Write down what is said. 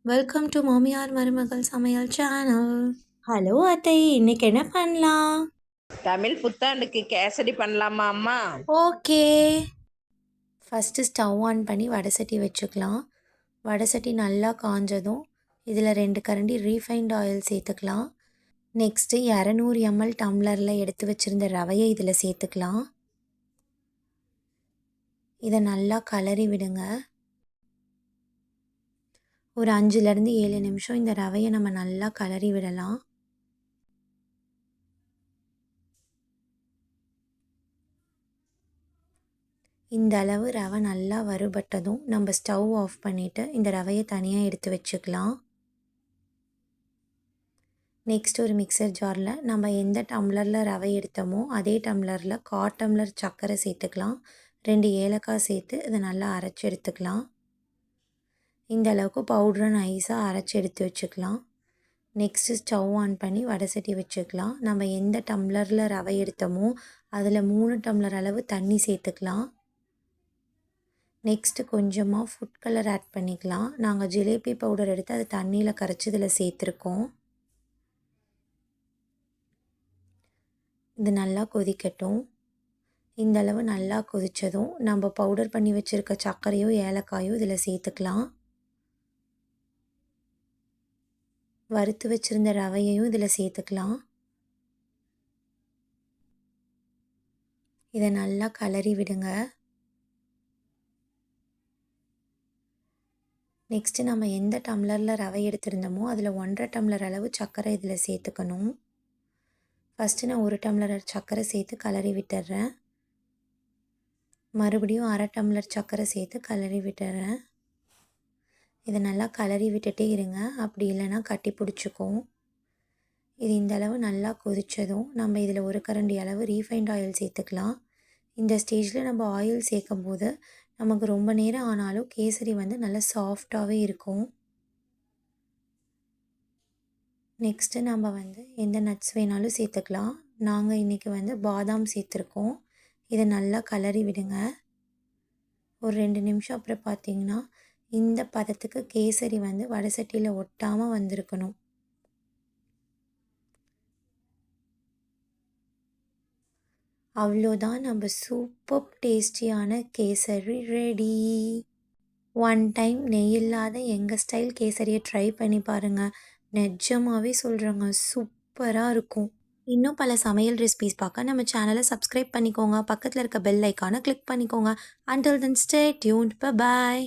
Welcome to மாமியார் மருமகள் சமையல் சேனல். ஹலோ அத்தை, இன்னைக்கு என்ன பண்ணலாம்? தமிழ் புத்தாண்டுக்கு கேசரி பண்ணலாமா அம்மா? ஓகே. ஃபஸ்ட்டு ஸ்டவ் ஆன் பண்ணி வடை சட்டி வச்சுக்கலாம். வடை சட்டி நல்லா காஞ்சதும் இதில் 2 கரண்டி ரீஃபைண்ட் ஆயில் சேர்த்துக்கலாம். நெக்ஸ்ட்டு 200 ml டம்ளரில் எடுத்து வச்சுருந்த ரவையை இதில் சேர்த்துக்கலாம். இதை நல்லா கலரி விடுங்க. ஒரு 5லேருந்து 7 நிமிஷம் இந்த ரவையை நம்ம நல்லா கலரி விடலாம். இந்த அளவு ரவை நல்லா வறுபட்டதும் நம்ம ஸ்டவ் ஆஃப் பண்ணிவிட்டு இந்த ரவையை தனியாக எடுத்து வச்சுக்கலாம். நெக்ஸ்ட் ஒரு மிக்சர் ஜாரில் நம்ம எந்த டம்ளரில் ரவை எடுத்தோமோ அதே டம்ளரில் 1/4 டம்ளர் சர்க்கரை சேர்த்துக்கலாம். 2 ஏலக்காய் சேர்த்து இதை நல்லா அரைச்சி எடுத்துக்கலாம். இந்த அளவுக்கு பவுடரை நைஸாக அரைச்சி எடுத்து வச்சுக்கலாம். நெக்ஸ்ட்டு ஸ்டவ் ஆன் பண்ணி வடை சட்டி வச்சுக்கலாம். நம்ம எந்த டம்ளரில் ரவை எடுத்தோமோ அதில் 3 டம்ளர் அளவு தண்ணி சேர்த்துக்கலாம். நெக்ஸ்ட்டு கொஞ்சமாக ஃபுட் கலர் ஆட் பண்ணிக்கலாம். நாங்கள் ஜிலேபி பவுடர் எடுத்து அது தண்ணியில் கரைச்சி இதில் சேர்த்துருக்கோம். இது நல்லா கொதிக்கட்டும். இந்த அளவு நல்லா கொதித்ததும் நம்ம பவுடர் பண்ணி வச்சுருக்க சர்க்கரையோ ஏலக்காயோ இதில் சேர்த்துக்கலாம். வறுத்து வச்சுருந்த ரவையையும் இதில் சேர்த்துக்கலாம். இதை நல்லா கலரி விடுங்க. நெக்ஸ்ட்டு நம்ம எந்த டம்ளரில் ரவை எடுத்திருந்தோமோ அதில் 1/2 டம்ளர் அளவு சர்க்கரை இதில் சேர்த்துக்கணும். ஃபஸ்ட்டு நான் 1 டம்ளர் சர்க்கரை சேர்த்து கலரி விட்டுறேன். மறுபடியும் 1/2 டம்ளர் சர்க்கரை சேர்த்து கலரி விட்டுறேன். இதை நல்லா கலரி விட்டுட்டே இருங்க, அப்படி இல்லைன்னா கட்டி பிடிச்சிக்கும். இது இந்த அளவு நல்லா கொதித்ததும் நம்ம இதில் 1 கரண்டி அளவு ரீஃபைண்ட் ஆயில் சேர்த்துக்கலாம். இந்த ஸ்டேஜில் நம்ம ஆயில் சேர்க்கும் போது நமக்கு ரொம்ப நேரம் ஆனாலும் கேசரி நல்லா சாஃப்டாகவே இருக்கும். நெக்ஸ்ட்டு நம்ம எந்த நட்ஸ் வேணாலும் சேர்த்துக்கலாம். நாங்கள் இன்றைக்கி பாதாம் சேர்த்துருக்கோம். இதை நல்லா கலரி விடுங்க. ஒரு 2 நிமிஷம் அப்புறம் பார்த்திங்கன்னா இந்த பதத்துக்கு கேசரி வடை சட்டியில் ஒட்டாமல் வந்திருக்கணும். அவ்வளோதான், நம்ம சூப்பர் டேஸ்டியான கேசரி ரெடி. ஒன் டைம் நெய் இல்லாத எங்கள் ஸ்டைல் கேசரியை ட்ரை பண்ணி பாருங்கள். நிஜமாகவே சொல்கிறேங்க, சூப்பராக இருக்கும். இன்னும் பல சமையல் ரெசிபீஸ் பார்க்க நம்ம சேனலை சப்ஸ்கிரைப் பண்ணிக்கோங்க. பக்கத்தில் இருக்க பெல் ஐக்கானை கிளிக் பண்ணிக்கோங்க. Until then, stay tuned. Bye bye.